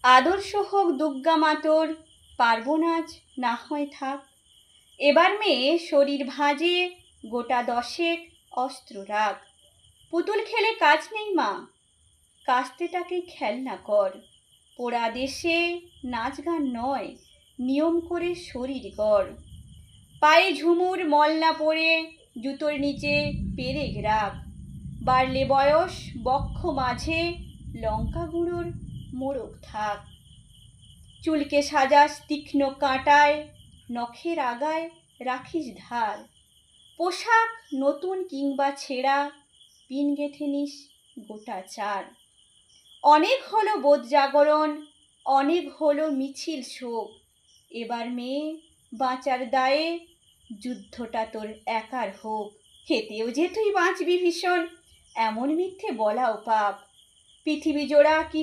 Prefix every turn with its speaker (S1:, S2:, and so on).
S1: আদর্শ হোক দুর্গা মাতর, পার্বণ আজ না হয় থাক। এবার মেয়ে শরীর ভাঁজে, গোটা দশেক অস্ত্র রাখ। পুতুল খেলে কাজ নেই মা, কাস্তেটাকে খেলনা কর। পোড়া দেশে নাচ গান নয়, নিয়ম করে শরীর গড়। পায়ে ঝুমুর মল না পড়ে, জুতোর নিচে পেরেক রাখ। বাড়লে বয়স বক্ষ মাঝে, লঙ্কা গুঁড়োর মোড়ক থাক। চুলকে সাজাস তীক্ষ্ণ কাঁটায়, নখের আগায় রাখিস ধার। পোশাক নতুন কিংবা ছেঁড়া, পিন গেঁথে নিস গোটা চার। অনেক হলো বোধ জাগরণ, অনেক হলো মিছিল শোক। এবার মেয়ে বাঁচার দায়ে, যুদ্ধটা তোর একার হোক। খেতেও যে তুই বাঁচবি ভীষণ, এমন মিথ্যে বলাও পাপ। পৃথিবী জোড়া কি